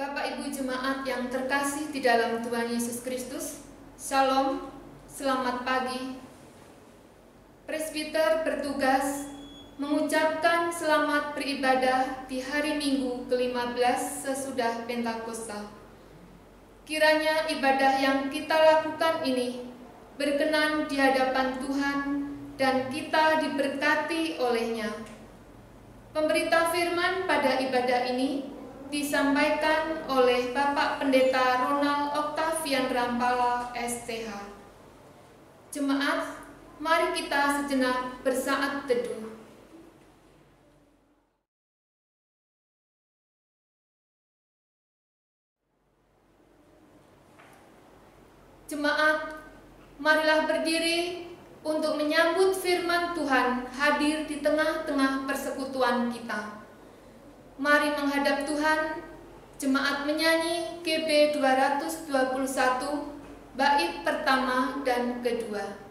Bapak Ibu Jemaat yang terkasih di dalam Tuhan Yesus Kristus, Shalom, selamat pagi. Presbiter bertugas mengucapkan selamat beribadah di hari Minggu ke-15 sesudah Pentakosta. Kiranya ibadah yang kita lakukan ini berkenan di hadapan Tuhan dan kita diberkati olehnya. Pemberita firman pada ibadah ini disampaikan oleh Bapak Pendeta Ronald Octavian Rampala, STH. Jemaat, mari kita sejenak bersaat teduh. Jemaat, marilah berdiri untuk menyambut firman Tuhan hadir di tengah-tengah persekutuan kita. Mari menghadap Tuhan, jemaat menyanyi GB 221, bait pertama dan kedua.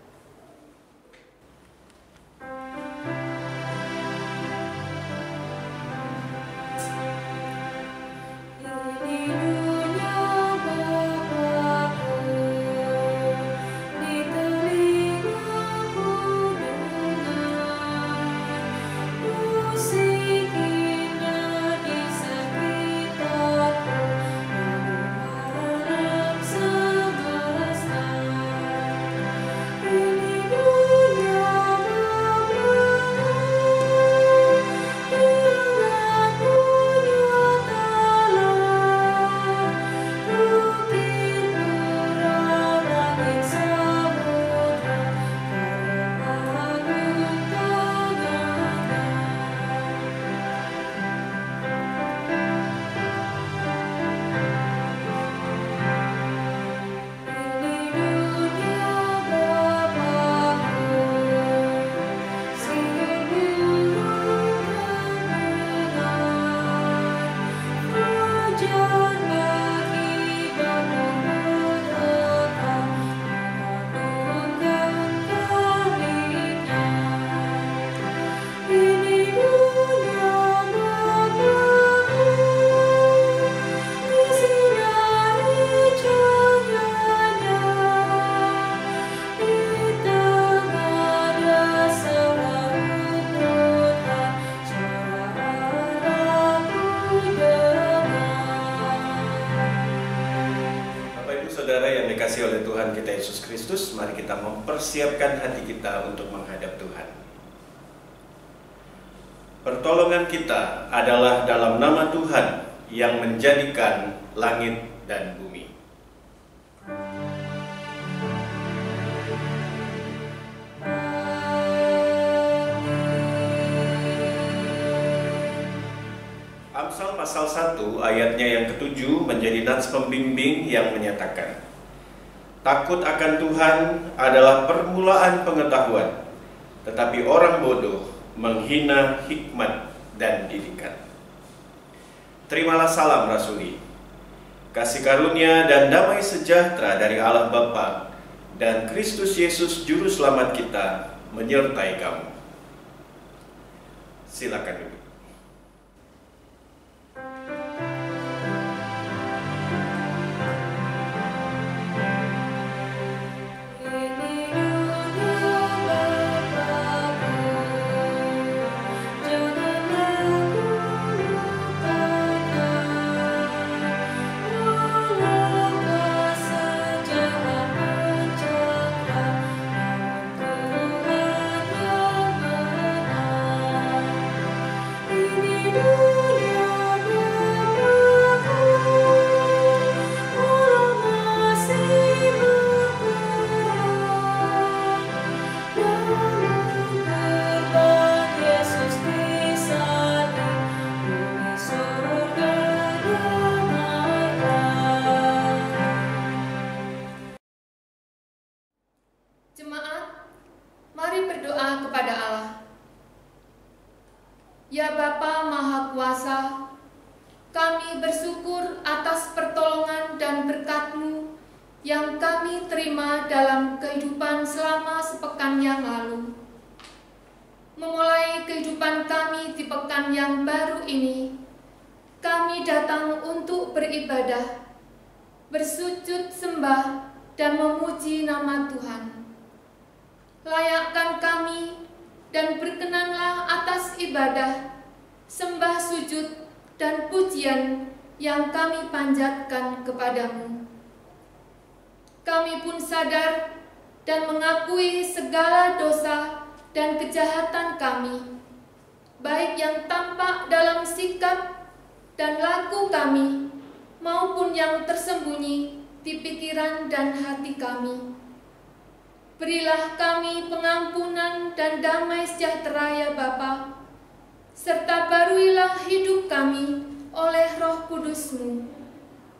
Oleh Tuhan kita Yesus Kristus, mari kita mempersiapkan hati kita untuk menghadap Tuhan. Pertolongan kita adalah dalam nama Tuhan yang menjadikan langit dan bumi. Amsal pasal 1 ayatnya yang ke-7 menjadi nats pembimbing yang menyatakan, takut akan Tuhan adalah permulaan pengetahuan, tetapi orang bodoh menghina hikmat dan didikan. Terimalah salam rasuli. Kasih karunia dan damai sejahtera dari Allah Bapa dan Kristus Yesus Juru Selamat kita menyertai kamu. Silakan duduk. Ya Bapa Maha Kuasa, kami bersyukur atas pertolongan dan berkat-Mu yang kami terima dalam kehidupan selama sepekan yang lalu. Memulai kehidupan kami di pekan yang baru ini, kami datang untuk beribadah, bersujud sembah, dan memuji nama Tuhan. Layakkan kami dan berkenanlah atas ibadah, sembah sujud, dan pujian yang kami panjatkan kepadamu. Kami pun sadar dan mengakui segala dosa dan kejahatan kami, baik yang tampak dalam sikap dan laku kami, maupun yang tersembunyi di pikiran dan hati kami. Berilah kami pengampunan dan damai sejahtera ya Bapa, serta baruilah hidup kami oleh Roh Kudus-Mu,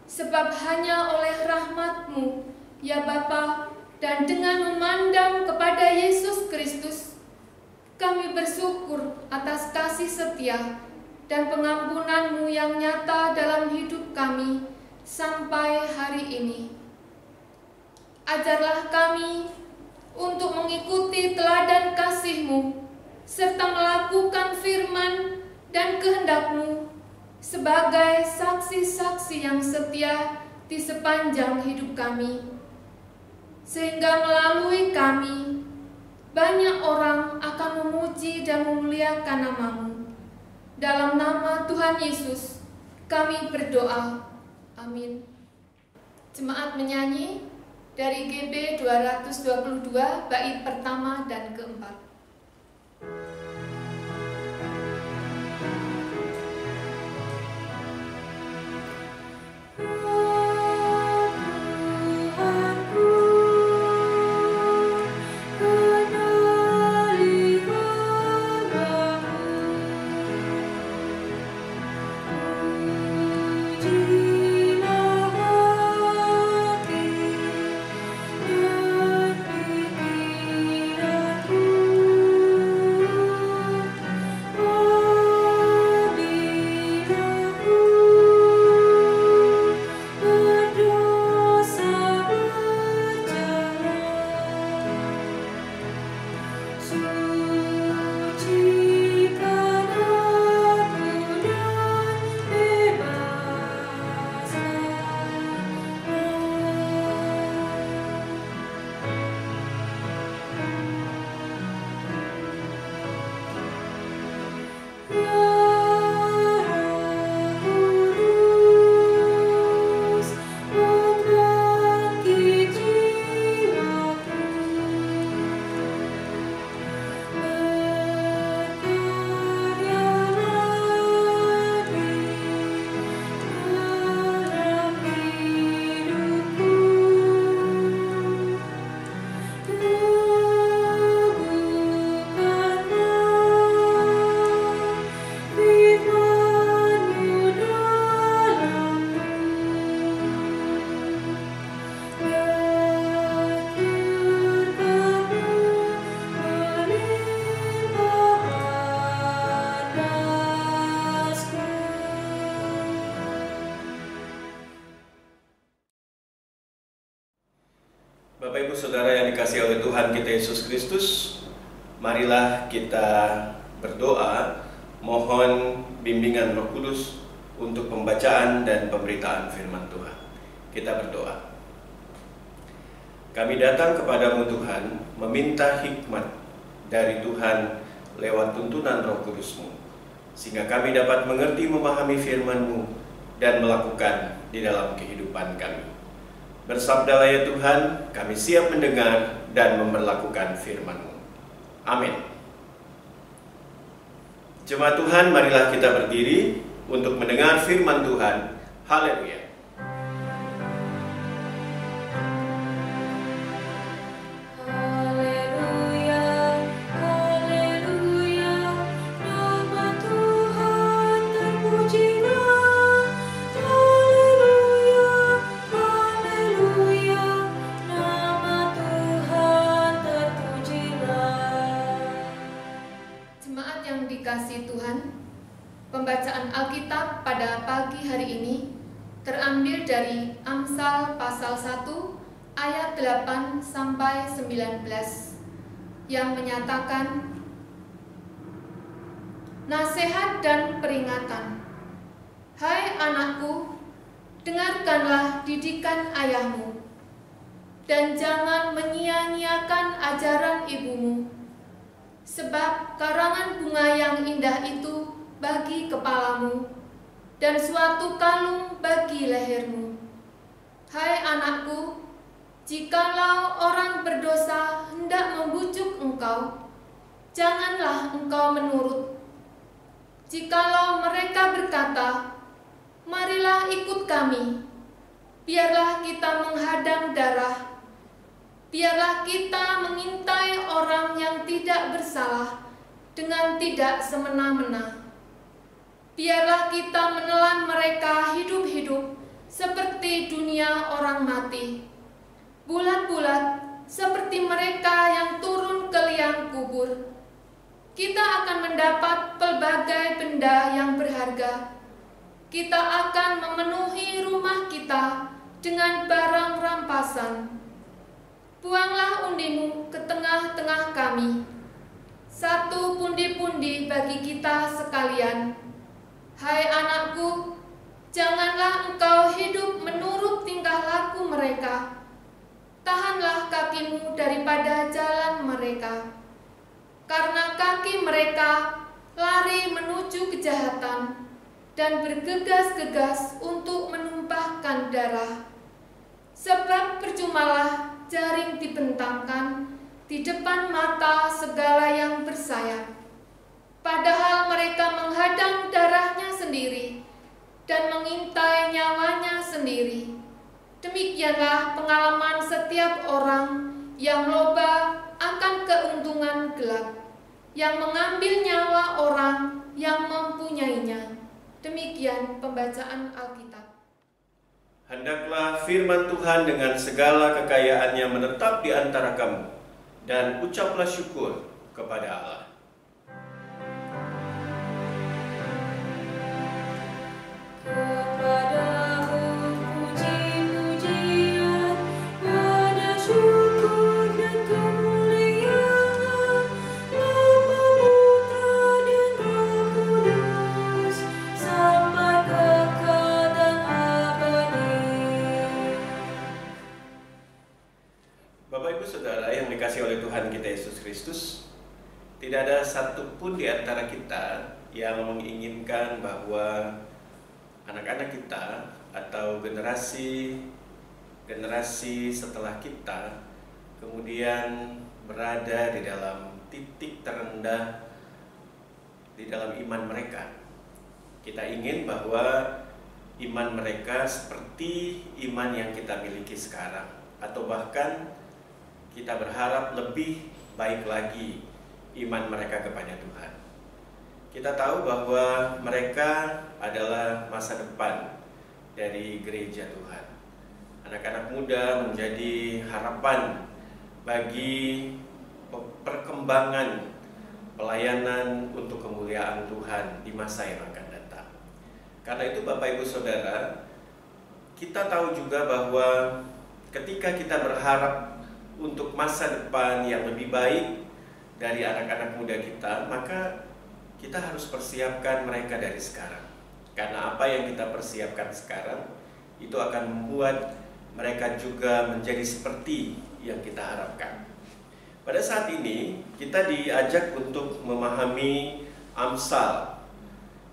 sebab hanya oleh rahmat-Mu ya Bapa, dan dengan memandang kepada Yesus Kristus, kami bersyukur atas kasih setia dan pengampunan-Mu yang nyata dalam hidup kami sampai hari ini. Ajarlah kami untuk mengikuti teladan kasih-Mu, serta melakukan firman dan kehendak-Mu sebagai saksi-saksi yang setia di sepanjang hidup kami, sehingga melalui kami banyak orang akan memuji dan memuliakan nama-Mu. Dalam nama Tuhan Yesus kami berdoa. Amin. Jemaat menyanyi dari GB 222 bait pertama dan keempat. Bapak Ibu Saudara yang dikasihi oleh Tuhan kita Yesus Kristus, marilah kita berdoa mohon bimbingan Roh Kudus untuk pembacaan dan pemberitaan firman Tuhan. Kita berdoa. Kami datang kepadamu Tuhan, meminta hikmat dari Tuhan lewat tuntunan Roh Kudus-Mu, sehingga kami dapat mengerti memahami firman-Mu dan melakukan di dalam kehidupan kami. Bersabdalah ya Tuhan, kami siap mendengar dan memperlakukan firman-Mu. Amin. Jemaat Tuhan, marilah kita berdiri untuk mendengar firman Tuhan. Haleluya. Dikasihi Tuhan, pembacaan Alkitab pada pagi hari ini terambil dari Amsal pasal 1 ayat 8 sampai 19 yang menyatakan, nasihat dan peringatan Hai anakku, dengarkanlah didikan ayahmu, dan jangan menyia-nyiakan ajaran ibumu, sebab karangan bunga yang indah itu bagi kepalamu, dan suatu kalung bagi lehermu. Hai anakku, jikalau orang berdosa hendak membujuk engkau, janganlah engkau menurut. Jikalau mereka berkata, marilah ikut kami, biarlah kita menghadang darah, biarlah kita mengintai orang yang tidak bersalah dengan tidak semena-mena. Biarlah kita menelan mereka hidup-hidup seperti dunia orang mati, bulat-bulat seperti mereka yang turun ke liang kubur. Kita akan mendapat pelbagai benda yang berharga. Kita akan memenuhi rumah kita dengan barang rampasan. Buanglah undimu ke tengah-tengah kami, satu pundi-pundi bagi kita sekalian. Hai anakku, janganlah engkau hidup menurut tingkah laku mereka. Tahanlah kakimu daripada jalan mereka, karena kaki mereka lari menuju kejahatan dan bergegas-gegas untuk menumpahkan darah. Sebab percumalah jaring dibentangkan di depan mata segala yang bersayap, padahal mereka menghadang darahnya sendiri dan mengintai nyawanya sendiri. Demikianlah pengalaman setiap orang yang loba akan keuntungan gelap, yang mengambil nyawa orang yang mempunyainya. Demikian pembacaan Alkitab. Hendaklah firman Tuhan dengan segala kekayaannya menetap di antara kamu, dan ucaplah syukur kepada Allah. Tidak ada satupun di antara kita yang menginginkan bahwa anak-anak kita atau generasi setelah kita kemudian berada di dalam titik terendah di dalam iman mereka. Kita ingin bahwa iman mereka seperti iman yang kita miliki sekarang, atau bahkan kita berharap lebih baik lagi iman mereka kepada Tuhan. Kita tahu bahwa mereka adalah masa depan dari gereja Tuhan. Anak-anak muda menjadi harapan bagi perkembangan pelayanan untuk kemuliaan Tuhan di masa yang akan datang. Karena itu Bapak Ibu Saudara, kita tahu juga bahwa ketika kita berharap untuk masa depan yang lebih baik dari anak-anak muda kita, maka kita harus persiapkan mereka dari sekarang. Karena apa yang kita persiapkan sekarang itu akan membuat mereka juga menjadi seperti yang kita harapkan. Pada saat ini kita diajak untuk memahami Amsal,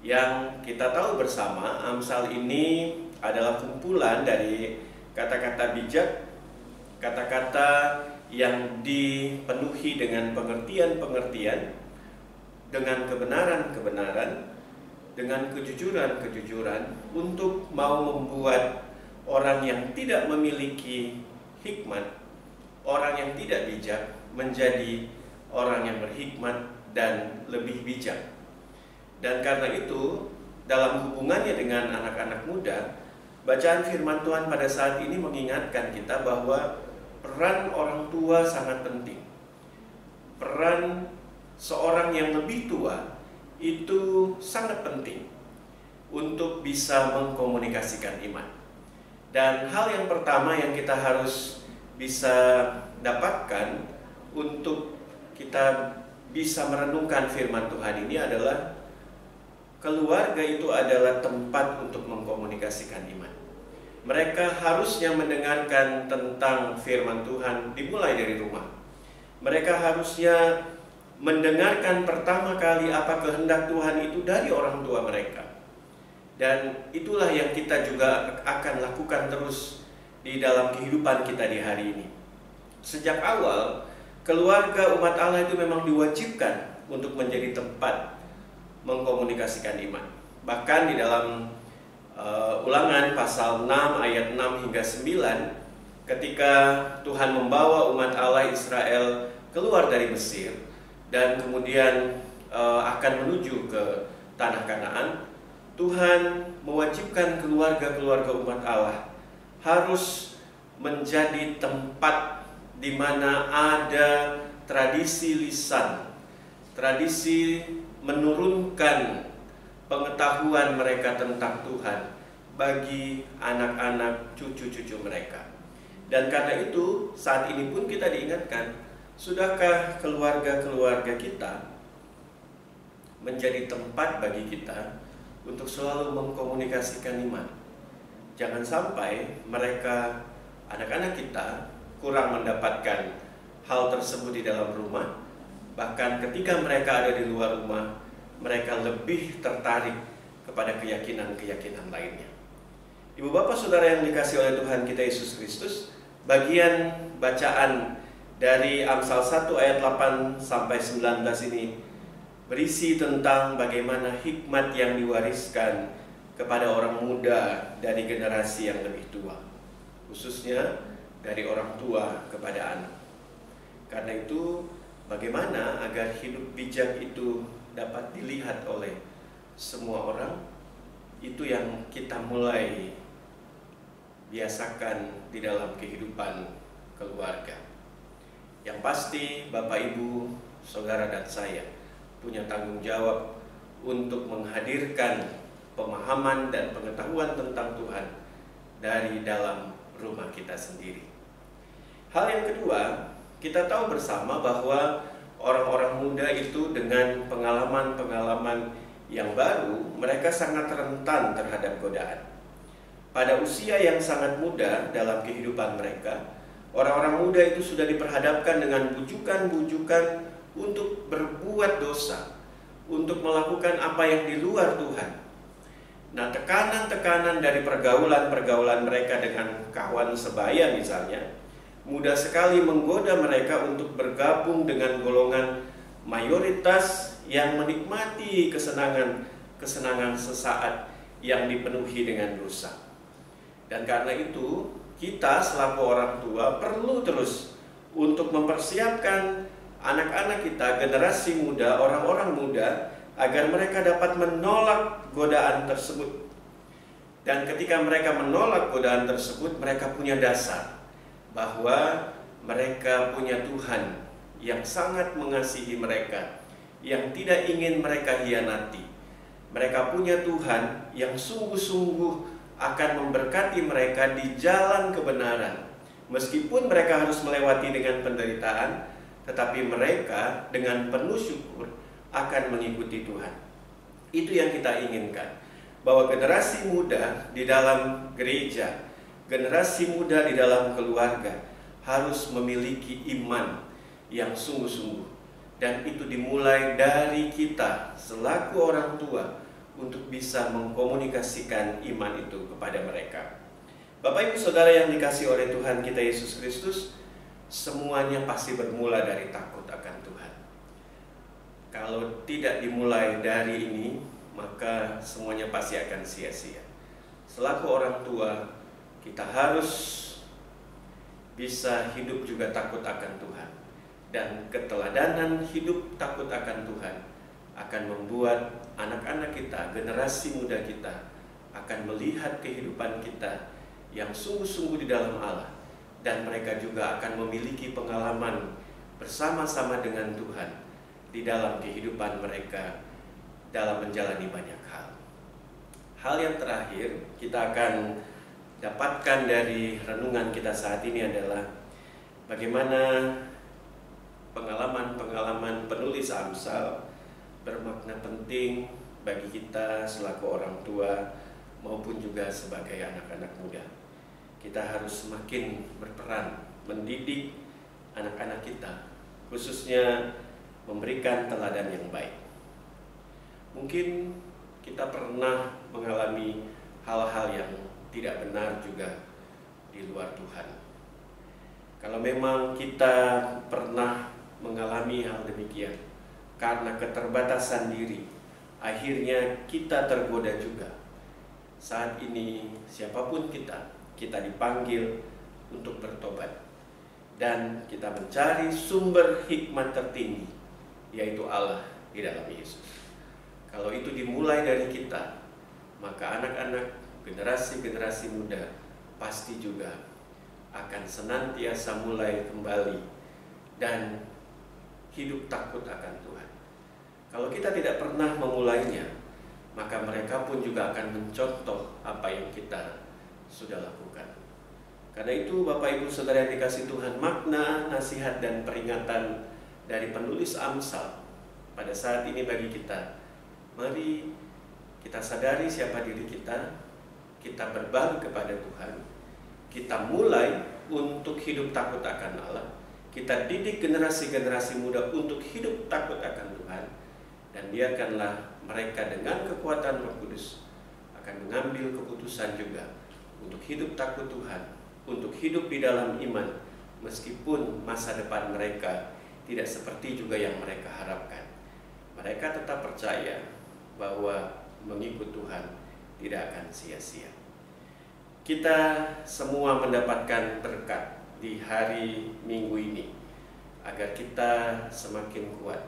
yang kita tahu bersama Amsal ini adalah kumpulan dari kata-kata bijak, kata-kata yang dipenuhi dengan pengertian-pengertian, dengan kebenaran-kebenaran, dengan kejujuran-kejujuran, untuk mau membuat orang yang tidak memiliki hikmat, orang yang tidak bijak, menjadi orang yang berhikmat dan lebih bijak. Dan karena itu, dalam hubungannya dengan anak-anak muda, bacaan firman Tuhan pada saat ini mengingatkan kita bahwa peran orang tua sangat penting. Peran seorang yang lebih tua itu sangat penting untuk bisa mengkomunikasikan iman. Dan hal yang pertama yang kita harus bisa dapatkan untuk kita bisa merenungkan firman Tuhan ini adalah keluarga itu adalah tempat untuk mengkomunikasikan iman. Mereka harusnya mendengarkan tentang firman Tuhan dimulai dari rumah. Mereka harusnya mendengarkan pertama kali apa kehendak Tuhan itu dari orang tua mereka. Dan itulah yang kita juga akan lakukan terus di dalam kehidupan kita di hari ini. Sejak awal, keluarga umat Allah itu memang diwajibkan untuk menjadi tempat mengkomunikasikan iman. Bahkan di dalam Ulangan pasal 6 ayat 6 hingga 9, ketika Tuhan membawa umat Allah Israel keluar dari Mesir dan kemudian akan menuju ke tanah Kanaan, Tuhan mewajibkan keluarga-keluarga umat Allah harus menjadi tempat di mana ada tradisi lisan, tradisi menurunkan pengetahuan mereka tentang Tuhan bagi anak-anak cucu-cucu mereka. Dan karena itu saat ini pun kita diingatkan, sudahkah keluarga-keluarga kita menjadi tempat bagi kita untuk selalu mengkomunikasikan iman? Jangan sampai mereka, anak-anak kita, kurang mendapatkan hal tersebut di dalam rumah. Bahkan ketika mereka ada di luar rumah, mereka lebih tertarik kepada keyakinan-keyakinan lainnya. Ibu bapak saudara yang dikasihi oleh Tuhan kita Yesus Kristus, bagian bacaan dari Amsal 1 ayat 8 sampai 19 ini berisi tentang bagaimana hikmat yang diwariskan kepada orang muda dari generasi yang lebih tua, khususnya dari orang tua kepada anak. Karena itu, bagaimana agar hidup bijak itu dapat dilihat oleh semua orang, itu yang kita mulai biasakan di dalam kehidupan keluarga. Yang pasti Bapak Ibu, Saudara dan saya punya tanggung jawab untuk menghadirkan pemahaman dan pengetahuan tentang Tuhan dari dalam rumah kita sendiri. Hal yang kedua, kita tahu bersama bahwa orang-orang muda itu dengan pengalaman-pengalaman yang baru, mereka sangat rentan terhadap godaan. Pada usia yang sangat muda dalam kehidupan mereka, orang-orang muda itu sudah diperhadapkan dengan bujukan-bujukan untuk berbuat dosa, untuk melakukan apa yang di luar Tuhan. Nah, tekanan-tekanan dari pergaulan-pergaulan mereka dengan kawan sebaya misalnya, mudah sekali menggoda mereka untuk bergabung dengan golongan mayoritas yang menikmati kesenangan sesaat yang dipenuhi dengan dosa. Dan karena itu, kita selaku orang tua perlu terus untuk mempersiapkan anak-anak kita, generasi muda, orang-orang muda, agar mereka dapat menolak godaan tersebut. Dan ketika mereka menolak godaan tersebut, mereka punya dasar bahwa mereka punya Tuhan yang sangat mengasihi mereka, yang tidak ingin mereka hianati. Mereka punya Tuhan yang sungguh-sungguh akan memberkati mereka di jalan kebenaran. Meskipun mereka harus melewati dengan penderitaan, tetapi mereka dengan penuh syukur akan mengikuti Tuhan. Itu yang kita inginkan, bahwa generasi muda di dalam gereja, generasi muda di dalam keluarga harus memiliki iman yang sungguh-sungguh. Dan itu dimulai dari kita selaku orang tua untuk bisa mengkomunikasikan iman itu kepada mereka. Bapak Ibu Saudara yang dikasihi oleh Tuhan kita Yesus Kristus, semuanya pasti bermula dari takut akan Tuhan. Kalau tidak dimulai dari ini, maka semuanya pasti akan sia-sia. Selaku orang tua, kita harus bisa hidup juga takut akan Tuhan. Dan keteladanan hidup takut akan Tuhan akan membuat anak-anak kita, generasi muda kita, akan melihat kehidupan kita yang sungguh-sungguh di dalam Allah. Dan mereka juga akan memiliki pengalaman bersama-sama dengan Tuhan di dalam kehidupan mereka dalam menjalani banyak hal. Hal yang terakhir kita akan dapatkan dari renungan kita saat ini adalah bagaimana pengalaman-pengalaman penulis Amsal bermakna penting bagi kita selaku orang tua maupun juga sebagai anak-anak muda. Kita harus semakin berperan mendidik anak-anak kita, khususnya memberikan teladan yang baik. Mungkin kita pernah mengalami hal-hal yang tidak benar juga di luar Tuhan. Kalau memang kita pernah mengalami hal demikian karena keterbatasan diri, akhirnya kita tergoda juga. Saat ini siapapun kita dipanggil untuk bertobat dan kita mencari sumber hikmat tertinggi, yaitu Allah di dalam Yesus. Kalau itu dimulai dari kita, maka anak-anak, generasi-generasi muda pasti juga akan senantiasa mulai kembali dan hidup takut akan Tuhan. Kalau kita tidak pernah memulainya, maka mereka pun juga akan mencontoh apa yang kita sudah lakukan. Karena itu Bapak Ibu Saudara yang dikasihi Tuhan, makna, nasihat dan peringatan dari penulis Amsal pada saat ini bagi kita, mari kita sadari siapa diri kita berbalik kepada Tuhan, kita mulai untuk hidup takut akan Allah, kita didik generasi-generasi muda untuk hidup takut akan Tuhan, dan biarkanlah mereka dengan kekuatan Roh Kudus akan mengambil keputusan juga untuk hidup takut Tuhan, untuk hidup di dalam iman, meskipun masa depan mereka tidak seperti juga yang mereka harapkan. Mereka tetap percaya bahwa mengikut Tuhan tidak akan sia-sia. Kita semua mendapatkan berkat di hari Minggu ini, agar kita semakin kuat.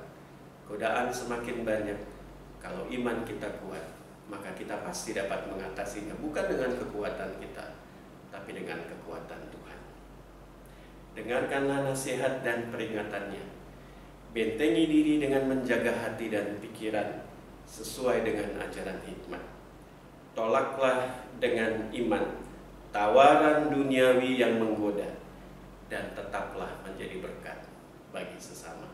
Godaan semakin banyak. Kalau iman kita kuat, maka kita pasti dapat mengatasinya, bukan dengan kekuatan kita, tapi dengan kekuatan Tuhan. Dengarkanlah nasihat dan peringatannya. Bentengi diri dengan menjaga hati dan pikiran sesuai dengan ajaran hikmat. Tolaklah dengan iman tawaran duniawi yang menggoda, dan tetaplah menjadi berkat bagi sesama.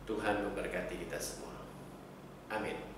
Tuhan memberkati kita semua. Amin.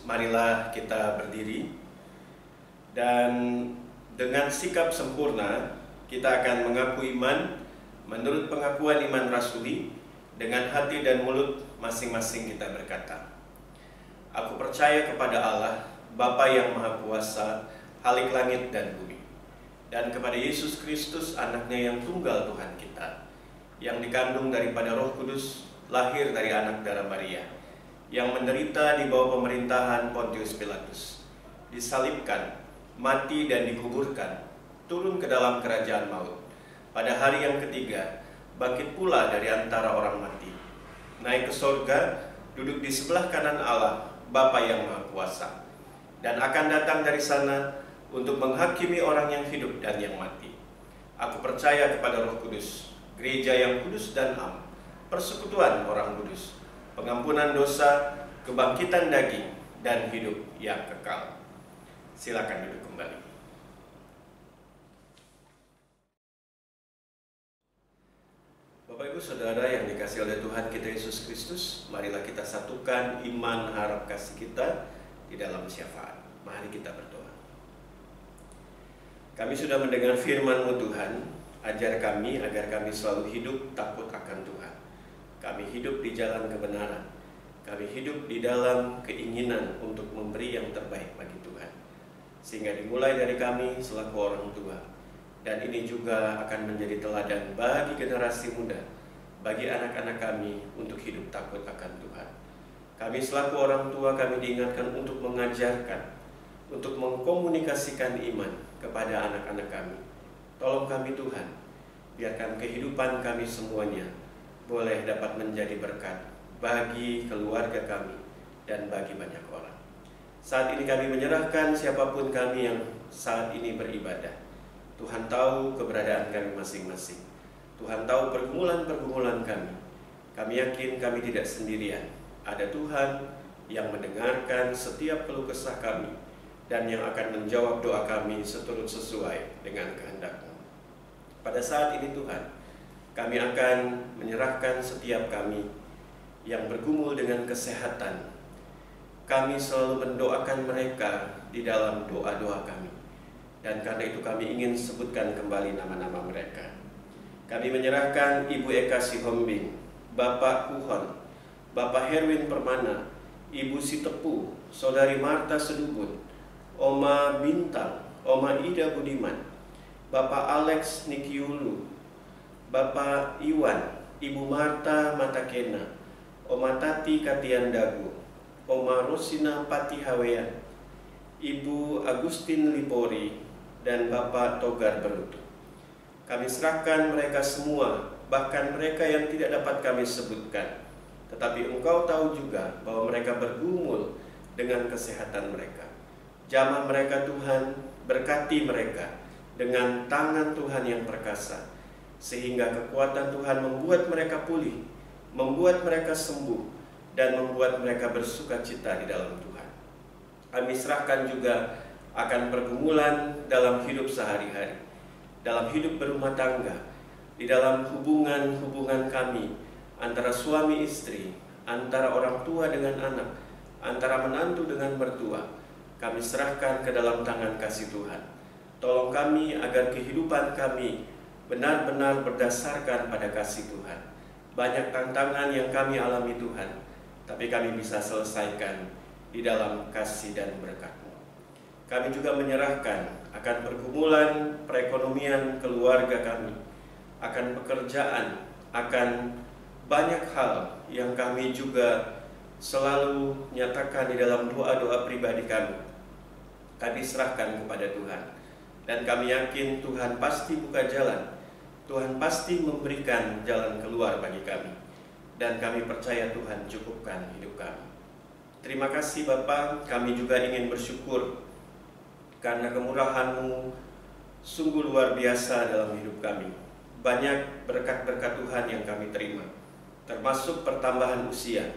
Marilah kita berdiri, dan dengan sikap sempurna kita akan mengaku iman menurut pengakuan iman rasuli. Dengan hati dan mulut masing-masing kita berkata, aku percaya kepada Allah, Bapa yang Maha Kuasa, Khalik langit dan bumi, dan kepada Yesus Kristus, anaknya yang tunggal Tuhan kita, yang dikandung daripada Roh Kudus, lahir dari anak darah Maria, yang menderita di bawah pemerintahan Pontius Pilatus, disalibkan, mati dan dikuburkan, turun ke dalam kerajaan maut. Pada hari yang ketiga, bangkit pula dari antara orang mati, naik ke sorga, duduk di sebelah kanan Allah, Bapa yang Maha Kuasa, dan akan datang dari sana untuk menghakimi orang yang hidup dan yang mati. Aku percaya kepada Roh Kudus, gereja yang kudus dan am, persekutuan orang kudus, pengampunan dosa, kebangkitan daging, dan hidup yang kekal. Silakan duduk kembali. Bapak Ibu Saudara yang dikasihi oleh Tuhan kita Yesus Kristus, marilah kita satukan iman harap kasih kita di dalam syafaat. Mari kita berdoa. Kami sudah mendengar firman-Mu Tuhan, ajar kami agar kami selalu hidup takut akan Tuhan. Kami hidup di jalan kebenaran. Kami hidup di dalam keinginan untuk memberi yang terbaik bagi Tuhan. Sehingga dimulai dari kami selaku orang tua. Dan ini juga akan menjadi teladan bagi generasi muda, bagi anak-anak kami untuk hidup takut akan Tuhan. Kami selaku orang tua, kami diingatkan untuk mengajarkan, untuk mengkomunikasikan iman kepada anak-anak kami. Tolong kami Tuhan, biarkan kehidupan kami semuanya boleh dapat menjadi berkat bagi keluarga kami dan bagi banyak orang. Saat ini kami menyerahkan siapapun kami yang saat ini beribadah. Tuhan tahu keberadaan kami masing-masing. Tuhan tahu pergumulan-pergumulan kami. Kami yakin kami tidak sendirian. Ada Tuhan yang mendengarkan setiap keluh kesah kami dan yang akan menjawab doa kami seturut sesuai dengan kehendak-Mu. Pada saat ini Tuhan, kami akan menyerahkan setiap kami yang bergumul dengan kesehatan. Kami selalu mendoakan mereka di dalam doa-doa kami. Dan karena itu kami ingin sebutkan kembali nama-nama mereka. Kami menyerahkan Ibu Eka Sihombing, Bapak Kuhon, Bapak Herwin Permana, Ibu Sitepu, Saudari Marta Sedubun, Oma Bintang, Oma Ida Budiman, Bapak Alex Nikiulu, Bapak Iwan, Ibu Marta Matakena, Oma Tati Katian Dagu, Oma Rosina Patihawean, Ibu Agustin Lipori, dan Bapak Togar Berutu. Kami serahkan mereka semua, bahkan mereka yang tidak dapat kami sebutkan. Tetapi Engkau tahu juga bahwa mereka bergumul dengan kesehatan mereka. Jamah mereka Tuhan, berkati mereka dengan tangan Tuhan yang perkasa, sehingga kekuatan Tuhan membuat mereka pulih, membuat mereka sembuh, dan membuat mereka bersuka cita di dalam Tuhan. Kami serahkan juga akan pergumulan dalam hidup sehari-hari, dalam hidup berumah tangga, di dalam hubungan-hubungan kami, antara suami istri, antara orang tua dengan anak, antara menantu dengan mertua. Kami serahkan ke dalam tangan kasih Tuhan. Tolong kami agar kehidupan kami benar-benar berdasarkan pada kasih Tuhan. Banyak tantangan yang kami alami Tuhan, tapi kami bisa selesaikan di dalam kasih dan berkat-Mu. Kami juga menyerahkan akan pergumulan perekonomian keluarga kami, akan pekerjaan, akan banyak hal yang kami juga selalu nyatakan di dalam doa-doa pribadi kami. Kami serahkan kepada Tuhan. Dan kami yakin Tuhan pasti buka jalan. Tuhan pasti memberikan jalan keluar bagi kami. Dan kami percaya Tuhan cukupkan hidup kami. Terima kasih Bapa, kami juga ingin bersyukur karena kemurahan-Mu sungguh luar biasa dalam hidup kami. Banyak berkat-berkat Tuhan yang kami terima, termasuk pertambahan usia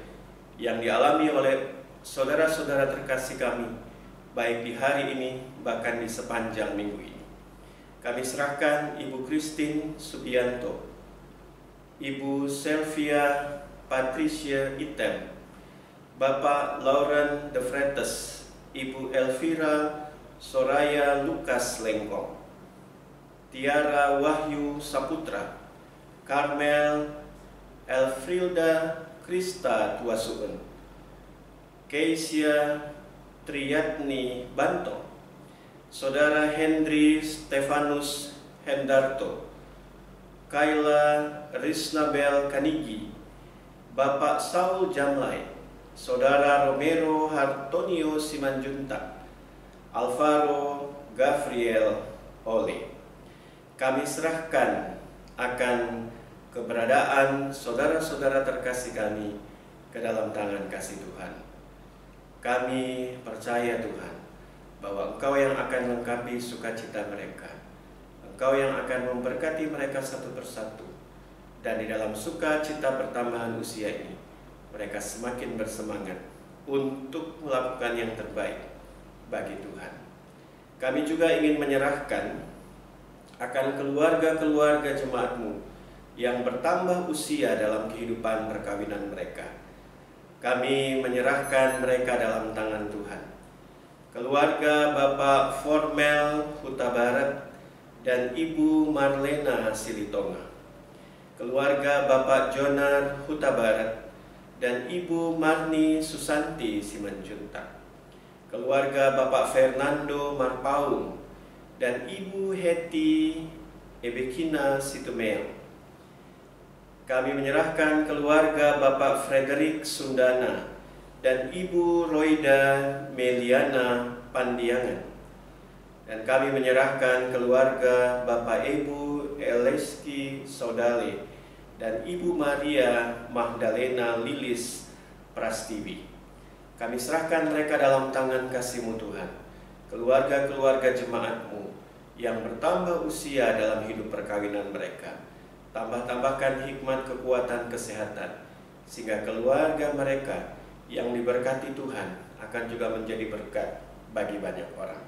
yang dialami oleh saudara-saudara terkasih kami, baik di hari ini bahkan di sepanjang minggu ini. Kami serahkan Ibu Christine Subianto, Ibu Selvia Patricia Item, Bapak Lauren De Vretes, Ibu Elvira Soraya Lukas Lengkong, Tiara Wahyu Saputra, Carmel Elfrilda Krista Tuasuun, Keisha Triyatni Banto, Saudara Hendri Stefanus Hendarto, Kayla Risnabel Kanigi, Bapak Saul Jamlai, Saudara Romero Hartonio Simanjuntak, Alvaro Gabriel Ole. Kami serahkan akan keberadaan saudara-saudara terkasih kami ke dalam tangan kasih Tuhan. Kami percaya Tuhan bahwa Engkau yang akan melengkapi sukacita mereka. Engkau yang akan memberkati mereka satu persatu. Dan di dalam sukacita pertambahan usia ini, mereka semakin bersemangat untuk melakukan yang terbaik bagi Tuhan. Kami juga ingin menyerahkan akan keluarga-keluarga jemaat-Mu yang bertambah usia dalam kehidupan perkawinan mereka. Kami menyerahkan mereka dalam tangan Tuhan. Keluarga Bapak Formel Huta Barat dan Ibu Marlena Silitonga. Keluarga Bapak Jonar Huta Barat dan Ibu Marni Susanti Simanjuntak. Keluarga Bapak Fernando Marpaung dan Ibu Heti Ebekina Situmeo. Kami menyerahkan keluarga Bapak Frederick Sundana dan Ibu Roida Meliana Pandiangan. Dan kami menyerahkan keluarga Bapak Ibu Eleski Saudale dan Ibu Maria Magdalena Lilis Prastiwi. Kami serahkan mereka dalam tangan kasih-Mu Tuhan. Keluarga-keluarga jemaat-Mu yang bertambah usia dalam hidup perkawinan mereka. Tambah-tambahkan hikmat, kekuatan, kesehatan, sehingga keluarga mereka yang diberkati Tuhan akan juga menjadi berkat bagi banyak orang.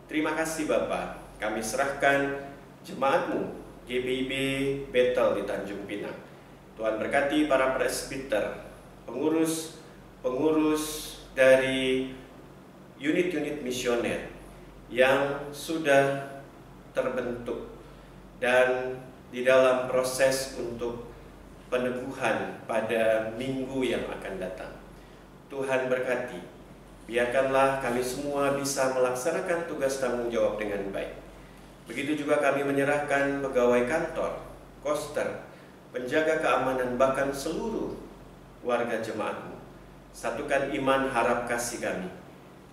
Terima kasih Bapa, kami serahkan jemaat-Mu GBIB Bethel di Tanjung Pinang. Tuhan berkati para presbiter, pengurus dari unit-unit misioner yang sudah terbentuk dan di dalam proses untuk peneguhan pada minggu yang akan datang. Tuhan berkati, biarkanlah kami semua bisa melaksanakan tugas tanggung jawab dengan baik. Begitu juga kami menyerahkan pegawai kantor, koster, penjaga keamanan, bahkan seluruh warga jemaat-Mu. Satukan iman harap kasih kami,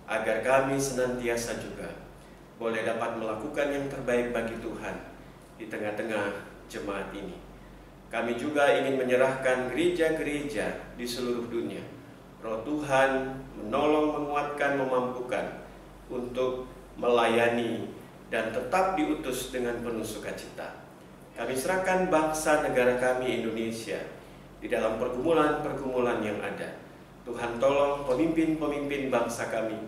agar kami senantiasa juga boleh dapat melakukan yang terbaik bagi Tuhan di tengah-tengah jemaat ini. Kami juga ingin menyerahkan gereja-gereja di seluruh dunia. Roh Tuhan menolong, menguatkan, memampukan untuk melayani dan tetap diutus dengan penuh sukacita. Kami serahkan bangsa negara kami Indonesia di dalam pergumulan-pergumulan yang ada. Tuhan tolong pemimpin-pemimpin bangsa kami.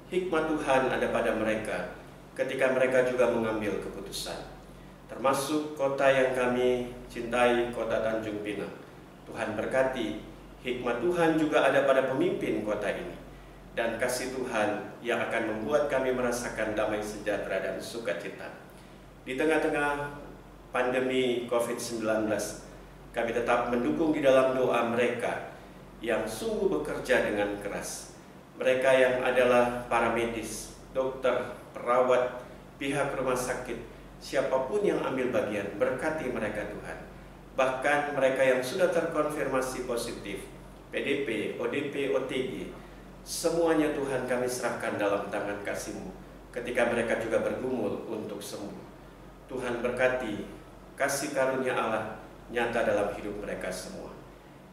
Hikmat Tuhan ada pada mereka ketika mereka juga mengambil keputusan. Termasuk kota yang kami cintai, kota Tanjung Pinang. Tuhan berkati, hikmat Tuhan juga ada pada pemimpin kota ini. Dan kasih Tuhan yang akan membuat kami merasakan damai sejahtera dan sukacita. Di tengah-tengah pandemi COVID-19, kami tetap mendukung di dalam doa mereka yang sungguh bekerja dengan keras. Mereka yang adalah para medis, dokter, perawat, pihak rumah sakit, siapapun yang ambil bagian, berkati mereka Tuhan. Bahkan mereka yang sudah terkonfirmasi positif, PDP, ODP, OTG, semuanya Tuhan kami serahkan dalam tangan kasih-Mu ketika mereka juga bergumul untuk sembuh. Tuhan berkati, kasih karunia Allah nyata dalam hidup mereka semua.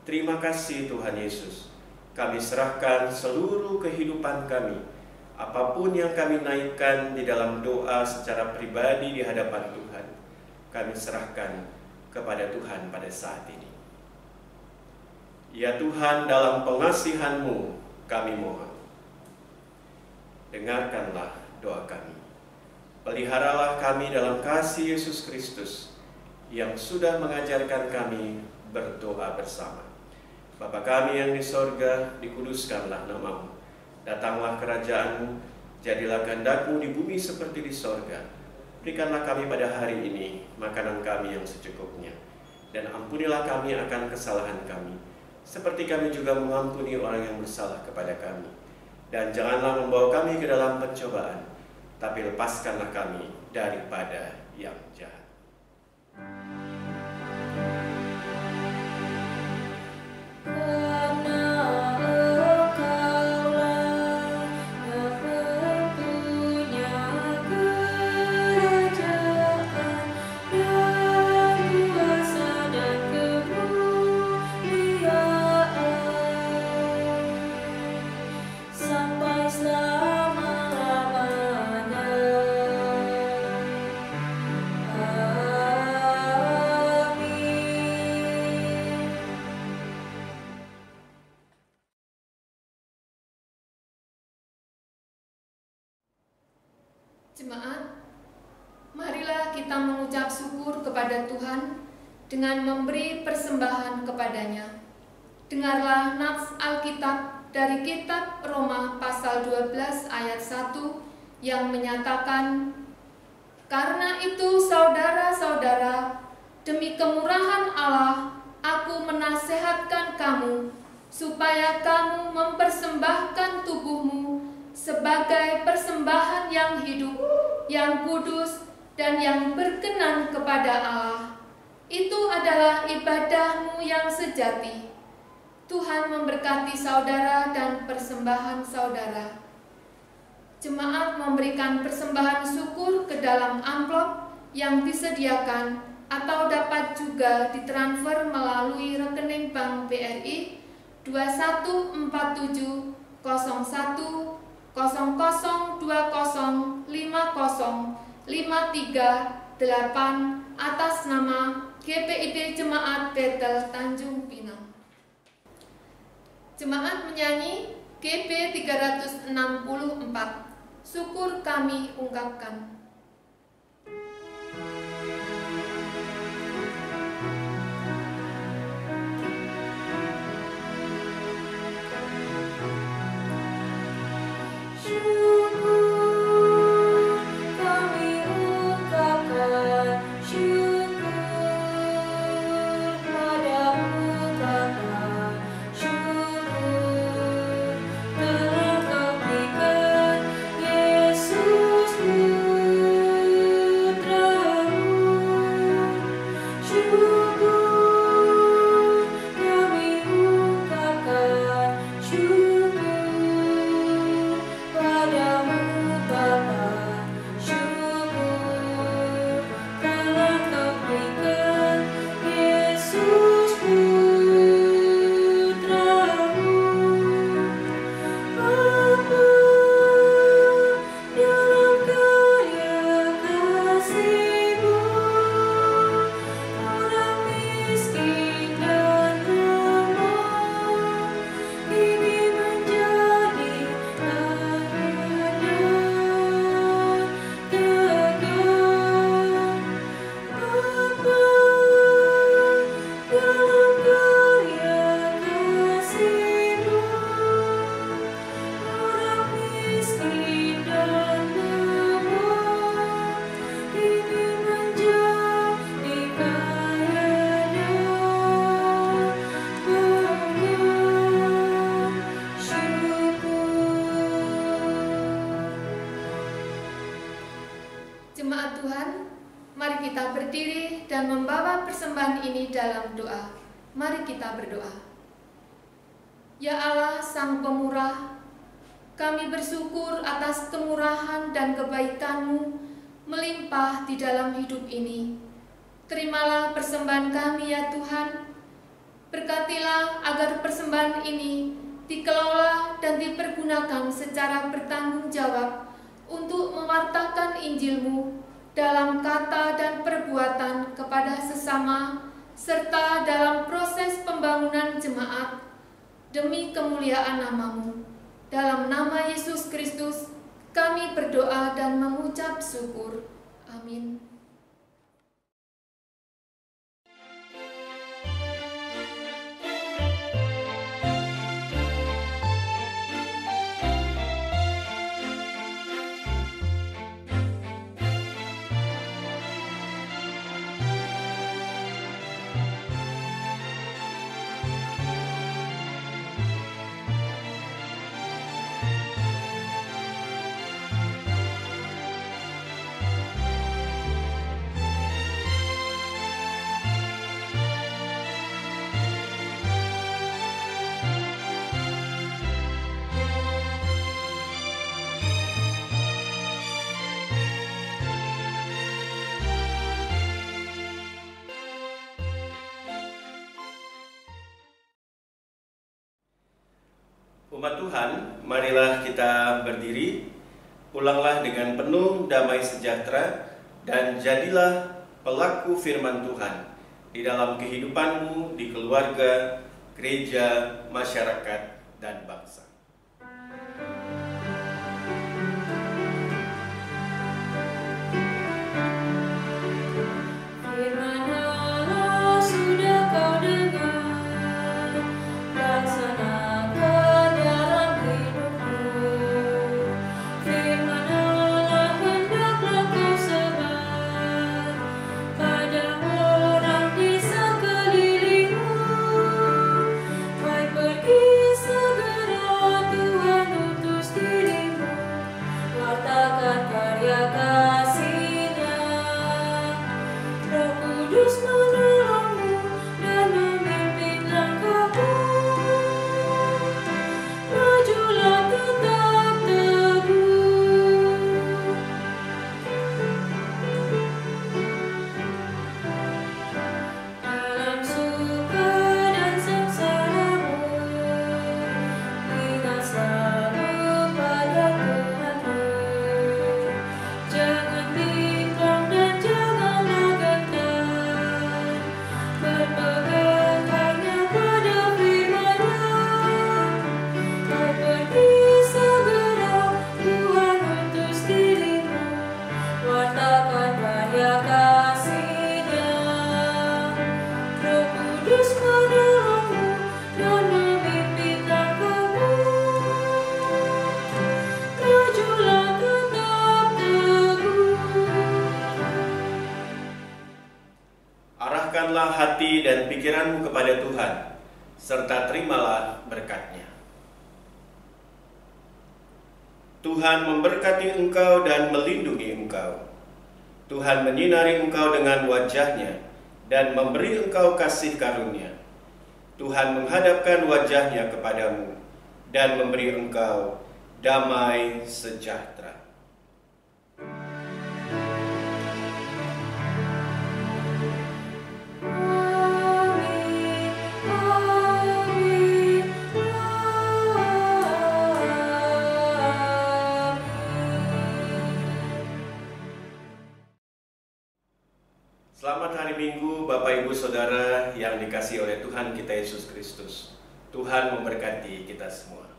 Terima kasih Tuhan Yesus. Kami serahkan seluruh kehidupan kami, apapun yang kami naikkan di dalam doa secara pribadi di hadapan Tuhan, kami serahkan kepada Tuhan pada saat ini. Ya Tuhan, dalam pengasihan-Mu kami mohon, dengarkanlah doa kami. Peliharalah kami dalam kasih Yesus Kristus yang sudah mengajarkan kami berdoa bersama. Bapa kami yang di sorga, dikuduskanlah nama-Mu. Datanglah kerajaan-Mu, jadilah kehendak-Mu di bumi seperti di sorga. Berikanlah kami pada hari ini makanan kami yang secukupnya. Dan ampunilah kami akan kesalahan kami, seperti kami juga mengampuni orang yang bersalah kepada kami. Dan janganlah membawa kami ke dalam pencobaan, tapi lepaskanlah kami daripada yang jahat. Jemaat, marilah kita mengucap syukur kepada Tuhan dengan memberi persembahan kepadanya. Dengarlah nats Alkitab dari kitab Roma pasal 12 ayat 1 yang menyatakan, "Karena itu saudara-saudara, demi kemurahan Allah, aku menasehatkan kamu, supaya kamu mempersembahkan tubuhmu sebagai persembahan yang hidup, yang kudus, dan yang berkenan kepada Allah. Itu adalah ibadahmu yang sejati." Tuhan memberkati saudara dan persembahan saudara. Jemaat memberikan persembahan syukur ke dalam amplop yang disediakan atau dapat juga ditransfer melalui rekening Bank BRI 2147 01 0020505338 atas nama GPID Jemaat Bethel Tanjung Pinang. Jemaat menyanyi GB 364, syukur kami ungkapkan. Jemaat Tuhan, mari kita berdiri dan membawa persembahan ini dalam doa. Mari kita berdoa. Ya Allah, Sang Pemurah, kami bersyukur atas kemurahan dan kebaikan-Mu melimpah di dalam hidup ini. Terimalah persembahan kami ya Tuhan. Berkatilah agar persembahan ini dikelola dan dipergunakan secara bertanggung jawab untuk mewartakan Injil-Mu dalam kata dan perbuatan kepada sesama, serta dalam proses pembangunan jemaat demi kemuliaan nama-Mu. Dalam nama Yesus Kristus, kami berdoa dan mengucap syukur. Amin. Umat Tuhan, marilah kita berdiri, pulanglah dengan penuh damai sejahtera, dan jadilah pelaku firman Tuhan di dalam kehidupanmu, di keluarga, gereja, masyarakat, dan bangsa. Arahkanlah hati dan pikiranmu kepada Tuhan, serta terimalah berkat-Nya. Tuhan memberkati engkau dan melindungi engkau. Tuhan menyinari engkau dengan wajah-Nya dan memberi engkau kasih karunia. Tuhan menghadapkan wajah-Nya kepadamu dan memberi engkau damai sejahtera. Selamat hari Minggu, Bapak Ibu Saudara yang dikasihi oleh Tuhan kita Yesus Kristus. Tuhan memberkati kita semua.